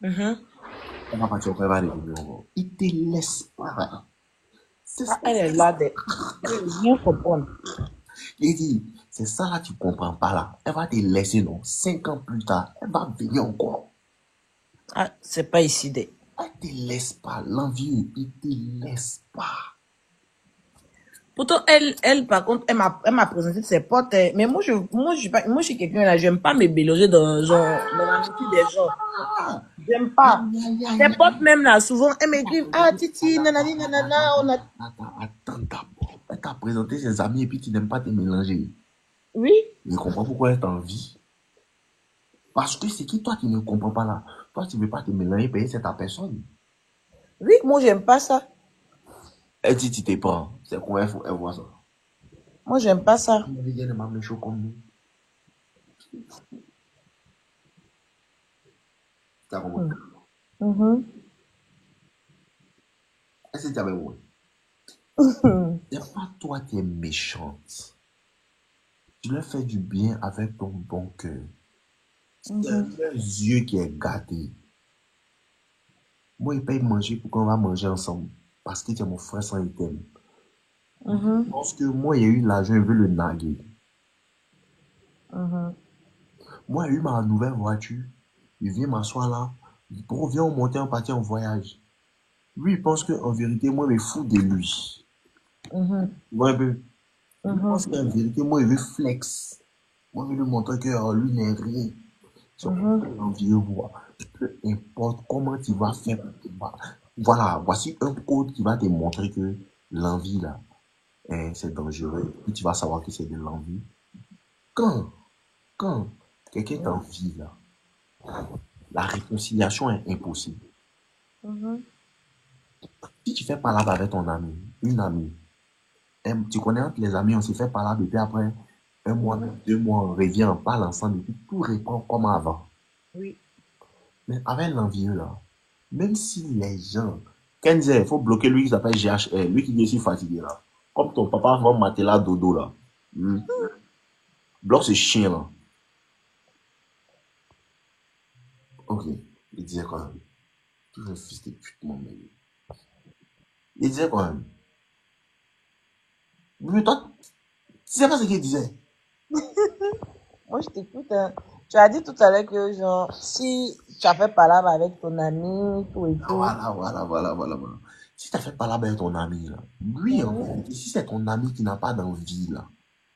Elle va partir, elle va revenir encore. Il te laisse pas. C'est ça. Elle est là, elle veut rien comprendre. Il dit, c'est ça là, tu comprends pas là. Elle va te laisser, non. 5 ans plus tard, elle va venir encore. Ah, c'est pas ici, des. Elle te laisse pas. L'envie, il te laisse pas. Pourtant, par contre, elle m'a présenté ses potes, hein. Mais moi, je suis pas, moi, je suis quelqu'un là, j'aime pas me mélanger dans, genre, dans la vie des gens. J'aime pas. Ses potes même là, souvent, elles m'écrivent, ah, Titi, nanani, nanana, on a, Attends d'abord. Elle t'a présenté ses amis et puis tu n'aimes pas te mélanger. oui, Je comprends pourquoi elle t'envie. Parce que c'est qui toi qui ne comprends pas là. Toi, tu ne veux pas te mélanger, payer c'est ta personne. oui, moi, j'aime pas ça. Elle dit, tu te prends. C'est quoi elle voit ça. Moi, j'aime pas ça. Elle vient de m'amener chaud comme nous. T'as compris? Est-ce que tu avais compris? C'est pas toi qui es méchante. Tu leur fais du bien avec ton bon cœur. C'est leurs yeux qui est gâté. Moi, ils payent manger pour qu'on va manger ensemble. Parce que tu es mon frère sans item. Parce que moi, il y a eu l'argent, je veux le naguer. Moi, j'ai eu ma nouvelle voiture. Il vient m'asseoir là. Il dit, viens, on monte, on partit en voyage. Lui, il pense qu'en vérité, moi, je me fous de lui. Tu vois un peu. Je pense qu'en vérité, moi, il veut flex. Moi, je veux lui montrer que lui n'est rien. C'est l'envieux voit. Peu importe comment tu vas faire pour te battre. Voilà, voici un code qui va te montrer que l'envie, là, c'est dangereux. Et tu vas savoir que c'est de l'envie. Quand, quand quelqu'un t'envie, là, la réconciliation est impossible. Si tu fais palabre avec ton ami, une amie, tu connais entre les amis, on s'est fait palabre, et puis après, un mois, 2 mois, on revient, on parle ensemble, et puis tout reprend comme avant. Oui. Mais avec l'envieux, là, même si les gens, Kenzie, il faut bloquer lui qui s'appelle GHL, lui qui est si fatigué, là. Comme ton papa va mater là, dodo, là. Bloque ce chien, là. Ok. Il disait quand même. Tout un fils de pute, mon mec. Il disait quand même. Mais toi, tu sais pas ce qu'il disait. Moi, je t'écoute, hein. Tu as dit tout à l'heure que, genre, si tu as fait palabre avec ton ami, tout et tout. Voilà. Si tu as fait palabre avec ton ami, là, lui, en vérité, si c'est ton ami qui n'a pas d'envie, là,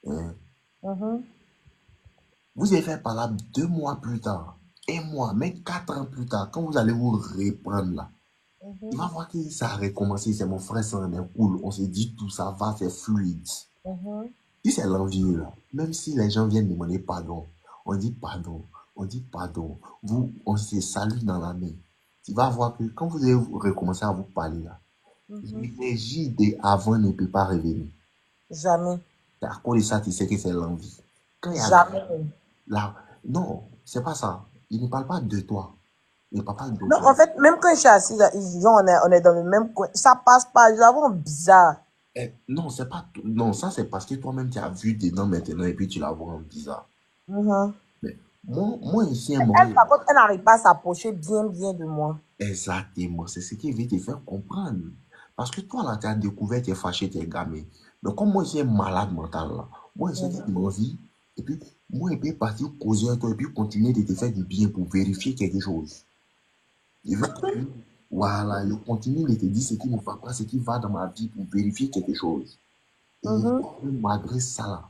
hein, vous avez fait palabre 2 mois plus tard, un mois, même 4 ans plus tard, quand vous allez vous reprendre, là, il va voir que ça a recommencé, c'est mon frère, ça en est cool, on s'est dit tout, ça va, c'est fluide. Si c'est l'envieux, là, même si les gens viennent demander pardon, on dit pardon, vous, on se salue dans la main. Tu vas voir que quand vous allez recommencer à vous parler, là, l'énergie d'avant ne peut pas revenir. Jamais. C'est à cause de ça, tu sais que c'est l'envie. Quand il y a Jamais. là, non, c'est pas ça. Il ne parle pas de toi. Il ne parle pas de Non, toi. en fait, même quand je suis assise, disons, on est dans le même coin, ça passe pas, nous avons bizarre. Non, c'est pas non, ça c'est parce que toi-même tu as vu dedans maintenant et puis tu la vois en bizarre. Mais moi ici, un moment, Elle, par contre, elle n'arrive pas à s'approcher bien de moi. exactement, c'est ce qui veut te faire comprendre. Parce que toi là, tu as découvert, tu es fâché, tu es gamé. Mais comme moi ici, un malade mental là, moi ici, tu m'envie, et puis moi, il peut partir causer avec toi et puis continuer de te faire du bien pour vérifier quelque chose. Il veut que, voilà, je continue de te dire ce qui ne va pas, ce qui va dans ma vie pour vérifier quelque chose. Et malgré ça, là,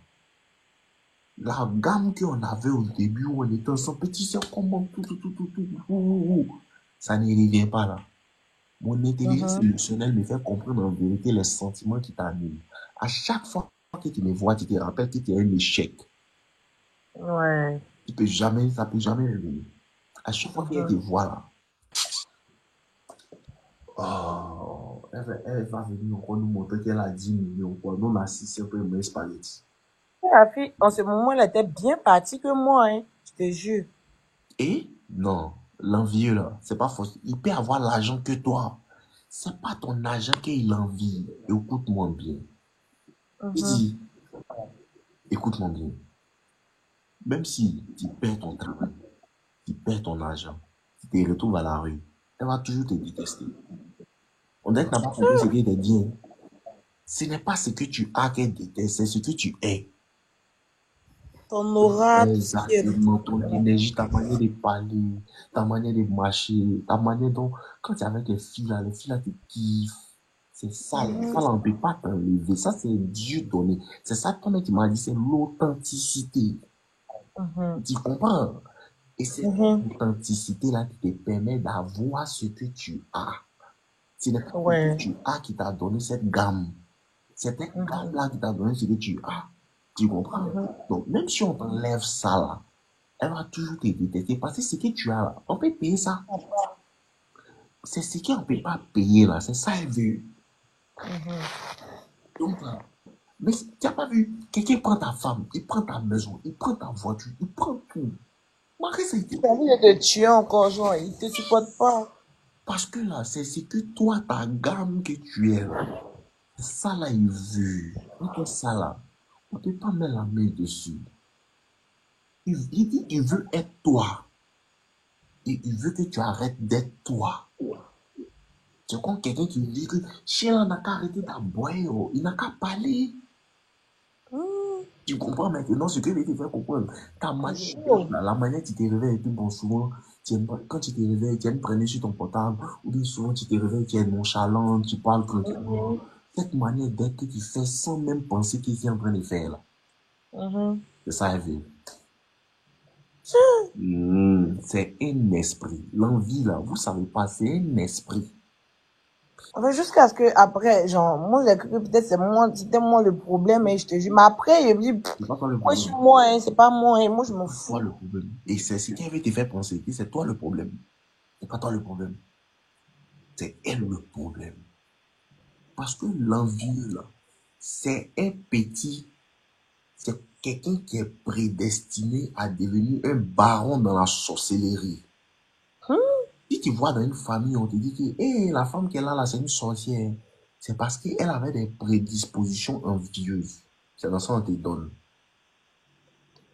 la gamme qu'on avait au début, où on était ensemble, petit, c'est comment ça ne revient pas là. Mon intelligence émotionnelle me fait comprendre en vérité les sentiments qui t'animent. À chaque fois que tu me vois, tu te rappelles que tu es un échec. Ouais. Ça peut jamais revenir. À chaque fois qu'elle te voit là, oh, elle va venir encore nous montrer qu'elle a 10 millions. Quoi. Nous, on a 6 peu moins spaghetti. La fille, en ce moment, elle était bien partie que moi, hein. Je te jure. Et non, l'envieux là, c'est pas faux. Il peut avoir l'argent que toi. C'est pas ton argent qu'il envie. Écoute-moi bien. Il dit, écoute-moi bien. Même si tu perds ton travail, tu perds ton argent, tu te retrouves à la rue, elle va toujours te détester. On dirait que tu n'as pas compris ce qu'elle te dit. Hein. Ce n'est pas ce que tu as qu'elle déteste, c'est ce que tu es. Ton aura, tout ce qui est... Exactement, ton énergie, ta manière de parler, ta manière de marcher, ta manière dont, quand tu es avec les filles là te kiffent. C'est ça, ça là, on ne peut pas t'enlever. Ça, c'est Dieu donné. C'est ça, toi-même, tu m'as dit, c'est l'authenticité. Tu comprends? Et cette authenticité-là qui te permet d'avoir ce que tu as. Ce n'est pas ce que Ouais. tu as qui t'a donné cette gamme. C'est cette gamme-là qui t'a donné ce que tu as. Tu comprends? Donc, même si on t'enlève ça là, elle va toujours te détester parce que ce que tu as là, on peut payer ça. C'est ce qu'on ne peut pas payer là, c'est ça elle veut. Donc là, mais tu n'as pas vu, quelqu'un prend ta femme, il prend ta maison, il prend ta voiture, il prend tout. Marie, ça a été. Il a envie de te tuer encore, genre, il te supporte pas. Parce que là, c'est ce que toi, ta gamme que tu es là. Ça là, il veut. Ok, ça là, on ne peut pas mettre la main dessus. Il dit qu'il veut être toi. Et il veut que tu arrêtes d'être toi. C'est comme quelqu'un qui dit que chien n'a qu'à arrêter d'aboyer, oh. Il n'a qu'à parler. Tu comprends maintenant ce que je vais te faire comprendre. Ta manière, la manière dont tu te réveilles, et puis bon, souvent, quand tu te réveilles, tu aimes prendre sur ton portable, ou bien souvent tu te réveilles, tu es nonchalant, tu parles tranquillement. Cette manière d'être que tu fais sans même penser qu'il est en train de faire là. C'est ça, elle veut. C'est un esprit. L'envie là, vous savez pas, c'est un esprit. Enfin, jusqu'à ce que, après, genre, moi, j'ai cru que peut-être c'était moi le problème, et je te jure. Mais après, je me dis, C'est pas toi le moi, je suis problème. moi, hein, c'est pas moi, hein, moi, je m'en C'est toi fous. le problème. Et c'est ce qui avait te fait penser que c'est toi le problème. C'est pas toi le problème. C'est elle le problème. Parce que l'envieux là, c'est un petit, c'est quelqu'un qui est prédestiné à devenir un baron dans la sorcellerie. Si tu vois dans une famille, on te dit que hey, la femme qu'elle a là, c'est une sorcière. C'est parce qu'elle avait des prédispositions envieuses. C'est dans ça qu'on te donne.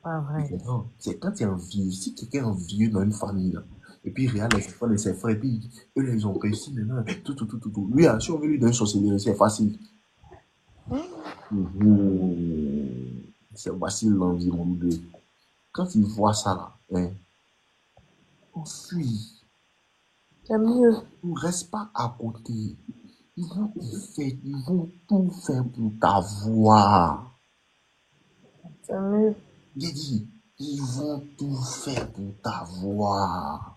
Pas Tu vrai. comprends? C'est quand tu es envieux. Si quelqu'un est envieux dans une famille, là, et puis il regarde les enfants de ses frères, et puis eux, là, ils ont réussi maintenant. Tout. Lui, si on veut lui donner une sorcellerie, c'est facile. C'est voici l'envie, mon bébé. Quand ils voient ça, là, hein, on fuit. C'est mieux. On reste pas à côté. Ils vont tout faire pour t'avoir. C'est mieux. J'ai dit, ils vont tout faire pour t'avoir.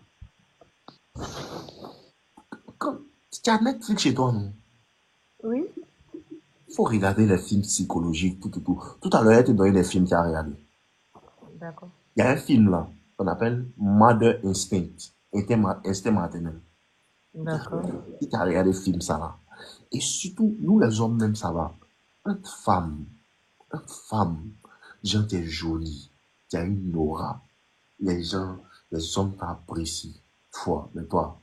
Quand tu as Netflix chez toi, non? Oui. Il faut regarder les films psychologiques, tout. Tout à l'heure, elle te donné des films qu'il a regardé. D'accord. Il y a un film là, qu'on appelle Mother Instinct, instinct maternel. D'accord. Si tu as regardé le film, ça là. Et surtout, nous les hommes, même ça va. Une femme, genre, t'es jolie, tu as une aura. Les gens, les hommes t'apprécient. Mais toi,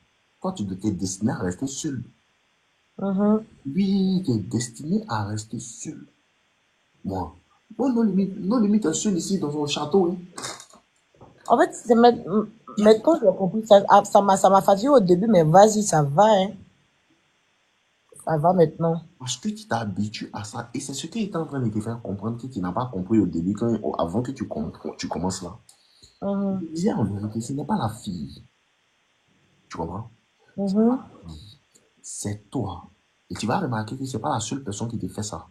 tu t'es destiné à rester seul. Lui, tu es destiné à rester seul. Moi, non limite un seul ici dans son château. Hein. En fait, maintenant, j'ai compris. Ça m'a fatigué au début, mais vas-y, ça va, hein. Ça va maintenant. Parce que tu t'habitues à ça. Et c'est ce qui est en train de te faire comprendre que tu n'as pas compris au début, avant que tu commences là. Je disais en vérité, ce n'est pas la fille. Tu comprends? C'est toi. Et tu vas remarquer que ce n'est pas la seule personne qui te fait ça.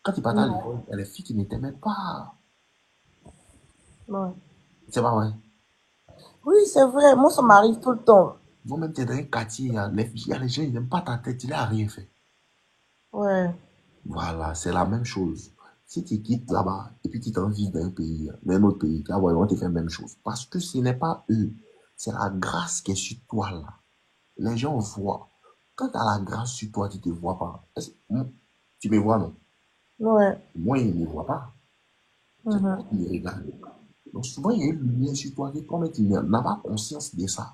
Quand tu parles à l'école, il y a les filles qui ne t'aimaient pas. Ouais. C'est pas vrai. Oui, c'est vrai. Moi, ça m'arrive tout le temps. Ils vont même te donner un quartier. Il y a les gens, ils n'aiment pas ta tête. Tu n'as rien fait. Ouais. Voilà, c'est la même chose. Si tu quittes là-bas et puis tu t'en vis d'un pays, d'un autre pays, là, ils vont te faire la même chose. Parce que ce n'est pas eux. C'est la grâce qui est sur toi là. Les gens voient. Quand tu as la grâce sur toi, tu ne te vois pas. Tu me vois, non? Ouais. Moi, ils ne me voient pas. C'est toi qui me regardes. Donc souvent, il y a une lumière sur toi que toi-même, tu n'as pas conscience de ça.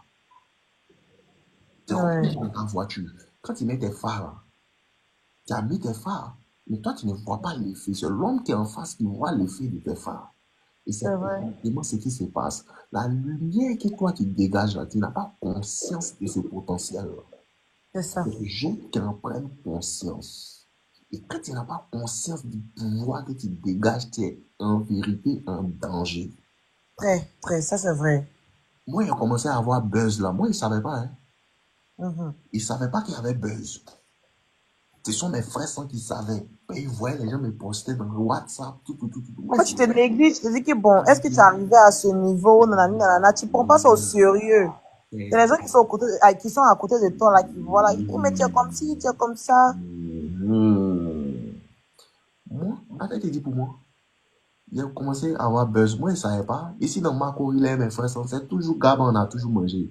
C'est Ouais. comme dans ta voiture. Quand tu mets tes phares, là, tu as mis tes phares, mais toi, tu ne vois pas l'effet. C'est l'homme qui est en face qui voit l'effet de tes phares. Et c'est C'est vrai. exactement ce qui se passe. La lumière que toi, tu dégages là, tu n'as pas conscience de ce potentiel-là. C'est ça. Les gens qui en prennent conscience. Et quand tu n'as pas conscience du pouvoir que tu dégages, tu es en vérité en danger. Très, très. Ça, c'est vrai. Moi, il a commencé à avoir buzz là. Moi, il ne savait pas. Hein. Il ne savait pas qu'il y avait buzz. Ce sont mes frères sans qu'ils savaient. Et ils voyaient les gens me poster dans le WhatsApp, tout. En Moi, fait, tu te négliges. Tu te dis que bon, est-ce que tu es arrivé à ce niveau? Nanani, nanana. Tu prends pas ça au sérieux. C'est les gens qui sont, qui sont à côté de toi, là, qui voient là. Ils disent, mais tu es comme ci, tu es comme ça. moi, avec dit pour moi, j'ai commencé à avoir buzz. Moi, je ne savais pas. Ici, dans ma cour, il est mes frères, c'est toujours gab, on a toujours mangé.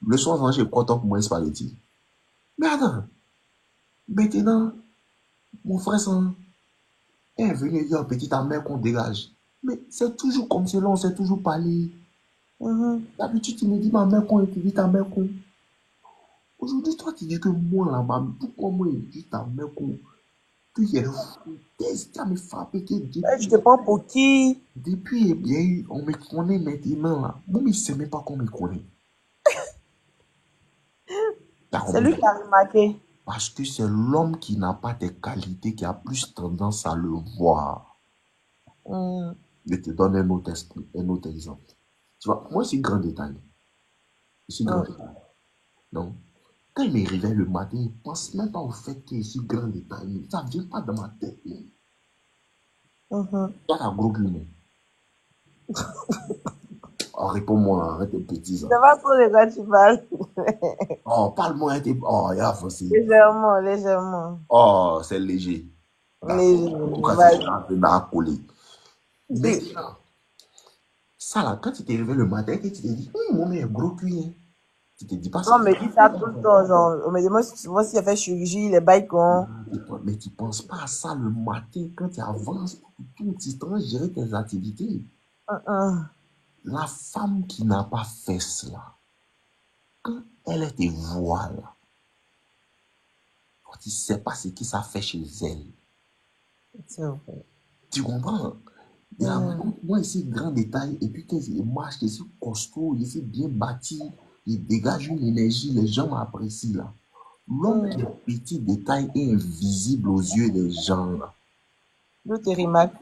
Le soir, j'ai quoi pour moi, spaghetti. Mais attends, maintenant, mon frère est venu dire petit ta mère qu'on dégage. Mais c'est toujours comme cela, on s'est toujours parlé. D'habitude, tu me dis ma mère qu'on et tu dis ta mère qu'on. Aujourd'hui, toi, tu dis que moi, là-bas, pourquoi moi, je dis ta mère qu'on. Puis, il y a le foutaise qui a me frappé que Tu te prends pour qui? depuis, eh bien, on me connaît maintenant, là. Moi, je ne sais même pas qu'on me connaît. T'as C'est compris? lui qui a remarqué. Parce que c'est l'homme qui n'a pas tes qualités qui a plus tendance à le voir. Je te donne un autre exemple. Tu vois, moi, c'est grand détail. C'est grand détail. Non? Quand il me réveille le matin, il ne pense même pas au fait qu'il est si grand détail. Ça ne vient pas dans ma tête. Toi, t'as gros cul, non? Oh, réponds-moi, arrête tes petits. Je sais pas trop de quoi tu parles. Oh, parle-moi, hein, oh, il a avancé. Légèrement, légèrement. Oh, c'est léger. Légèrement. Pourquoi c'est Vas-y. un peu coller? Maintenant, ça là, quand tu t'es réveillé le matin, que tu t'es dit, mon mec, gros cul, hein. Tu te dis pas ça. On me dit ça tout le temps, genre, on me demande souvent si elle fait chirurgie, les bails qu'on. Mais tu ne penses pas à ça le matin quand tu avances, tout tu train gérer tes activités. La femme qui n'a pas fait cela, quand elle te voit là, tu ne sais pas ce que ça fait chez elle. C'est vrai. Tu comprends? Et moi, ici, grand détail, et puis quand il marche, il est costaud, il est bien bâti, il dégage une énergie, les gens m'apprécient là. L'homme qui est petit détail est invisible aux yeux des gens là. D'où tes remarques?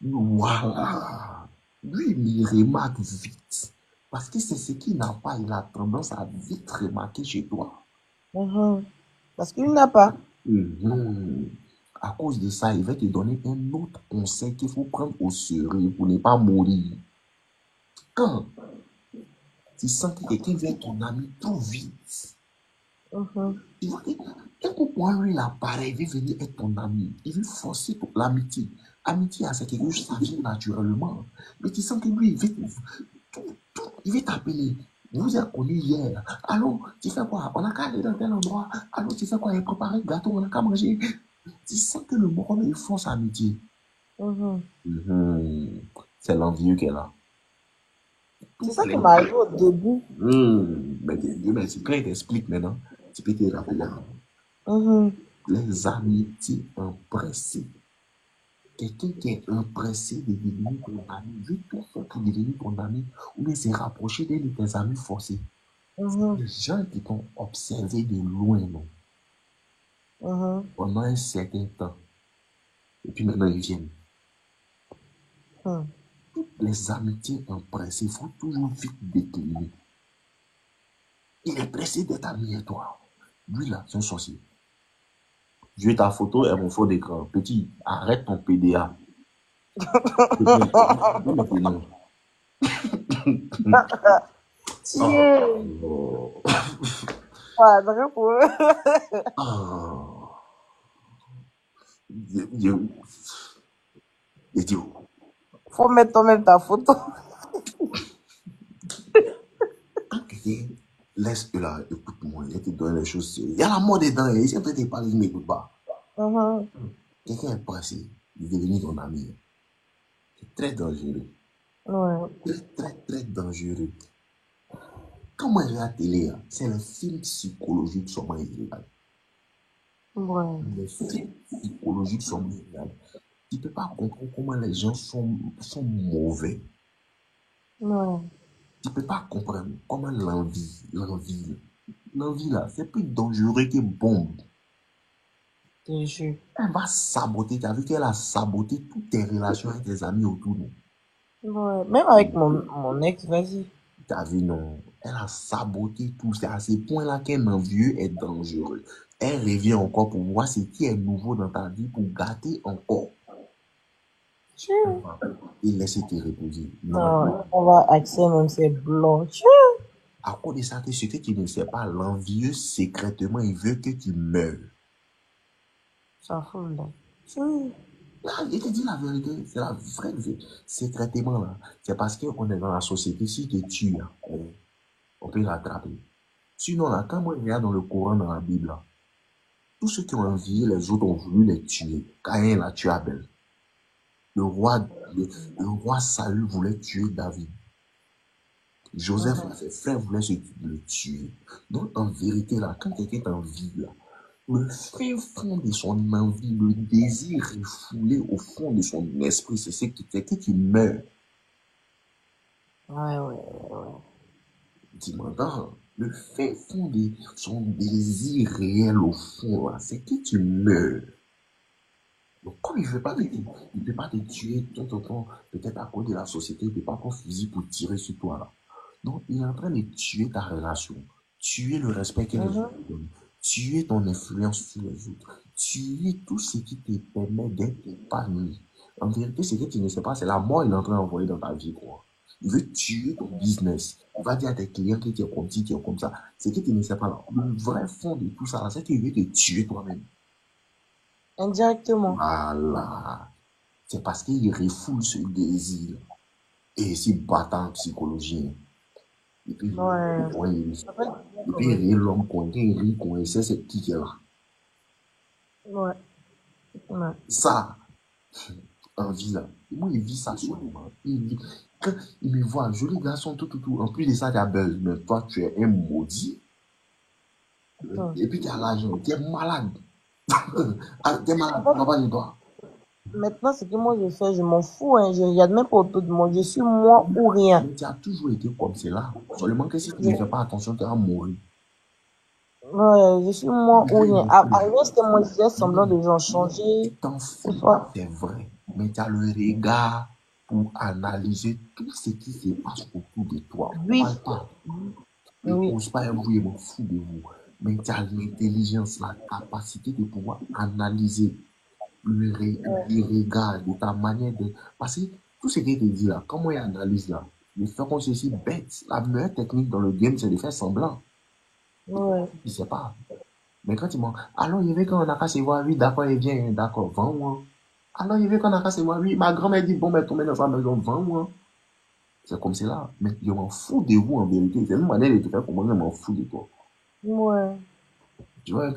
Voilà. Lui, il remarque vite. Parce que c'est ce qu'il n'a pas, il a tendance à vite remarquer chez toi. Parce qu'il n'a pas. À cause de ça, il va te donner un autre conseil qu'il faut prendre au sérieux pour ne pas mourir. Quand tu sens que quelqu'un veut être ton ami trop vite, tu vois qu'un copain, lui, là, pareil, il veut venir être ton ami. Il veut forcer l'amitié. Amitié, c'est quelque chose, ça vient naturellement. Mais tu sens que lui, il veut t'appeler. Vous êtes connus hier. Allô, tu fais quoi? On a qu'à aller dans tel endroit. Allô, tu fais quoi? Il a préparé le gâteau, on a qu'à manger. Tu sens que le moron, il force amitié. C'est l'envieux qu'elle a. C'est ça qui m'a arrivé au début. Mais Dieu merci, quand il t'explique maintenant, tu peux te rappeler. Les amitiés empressées. Quelqu'un qui est empressé de devenir ton ami, veut tout faire pour devenir ton ami, ou bien se rapprocher d'un de tes amis forcés. Les gens qui t'ont observé de loin, non? Pendant un certain temps. Et puis maintenant, ils viennent. Les amitiés empressées, il faut toujours vite décliner. Il est pressé d'être ami à toi. Lui là, c'est un sorcier. Je veux ta photo et mon fond d'écran. Petit, arrête ton PDA. Maintenant. Faut mettre toi-même ta photo. Quand quelqu'un laisse là, écoute-moi, il te donne les choses. Il y a la mort dedans, il essaie de te parler, il ne m'écoute pas. Quelqu'un est pressé de devenir ton ami. C'est très dangereux. Très, très dangereux. Quand moi j'ai la télé, c'est les films psychologiques qui sont moins illégaux. Les films psychologiques sont moins illégaux. Tu ne peux pas comprendre comment les gens sont mauvais. Tu ne peux pas comprendre comment l'envie là, c'est plus dangereux que bombe. Elle va saboter, tu as vu qu'elle a saboté toutes tes relations avec tes amis autour de nous. Même avec mon ex, vas-y. Tu as vu, non? Elle a saboté tout. C'est à ce point-là qu'un envieux est dangereux. Elle revient encore pour voir ce qui est nouveau dans ta vie, pour gâter encore. Et laisser te reposer. Non, on va accès même c'est blanc. À cause de ça, ce que tu ne sais pas, l'envieux, secrètement, il veut que tu meurs. Ça fout là. Là, il te dit la vérité, c'est la vraie vérité. Secrètement, là, c'est parce qu'on est dans la société. Si tu tues, là, on peut l'attraper. Sinon, là, quand moi, je regarde dans le Coran, dans la Bible, là, tous ceux qui ont envié les autres ont voulu les tuer. Caïn l'a tué Abel. Le roi Saül voulait tuer David. Joseph, ses frères voulaient le tuer. Donc, en vérité, là, quand quelqu'un est en vie, là, le fin fond de son envie, le désir refoulé au fond de son esprit, c'est ce qui fait que tu meurs. Ouais. Dis-moi, le fin fond de son désir réel au fond, là, c'est que tu meurs. Donc, comme il ne peut pas te tuer tout autant, peut-être à cause de la société, il ne peut pas prendre fusil pour tirer sur toi, là. Donc, il est en train de tuer ta relation, tuer le respect que les gens te donnent, Tu es ton influence sur les autres. Tu es tout ce qui te permet d'être épanoui. En vérité, ce que tu ne sais pas, c'est la mort qu'il est en train d'envoyer dans ta vie, quoi. Il veut tuer ton business. Il va dire à tes clients que tu es comme ci, tu es comme ça. Ce que tu ne sais pas, là, le vrai fond de tout ça, c'est qu'il veut te tuer toi-même. Indirectement. Voilà. C'est parce qu'il refoule ce désir. Et c'est battant en psychologie. Et puis, Ouais. Ça peut être bien et quand puis, même. l'homme qu'on est, il connaissait c'est qui est là. Ouais. Ouais. Ça, en vie là. Et moi, il vit ça seulement. Quand il me voit, joli garçon, tout, tout, tout. En plus de ça, tu as belle. Mais toi, tu es un maudit. Attends. Et puis, tu as l'argent. Tu es malade. Tu es En malade. fait, On va pas de toi. maintenant, ce que moi je fais, je m'en fous, hein. Je regarde même pas autour de moi. Je suis moi ou rien. Mais tu as toujours été comme cela. Seulement que si tu ne fais Je, pas attention, tu vas mourir. ouais, je suis moi ou rien. Arrivé à ce moment, je faisais semblant Non, de genre tu changer. t'en Des fous, fois. c'est vrai. Mais tu as le regard pour analyser tout ce qui se passe autour de toi. On ne Oui. parle pas. Je Oui. n'ose pas vous, je m'en fous de vous. Mais tu as l'intelligence, la capacité de pouvoir analyser le regard de ta manière de. Parce que tout ce qu'il te dit là, comment il analyse là, il fait qu'on ceci bête. La meilleure technique dans le game, c'est de faire semblant. Ouais. Il ne sait pas. Mais quand il m'en. Alors, il veut qu'on a qu'à se voir, oui, d'accord, il vient, d'accord, vends-moi. Alors, il veut qu'on a qu'à se voir, oui, ma grand-mère dit, bon, mais tomber dans sa maison, vends-moi. C'est comme cela. Mais je m'en fous de vous en vérité. C'est une manière de te faire comprendre, je m'en fous de toi. Ouais. Tu vois,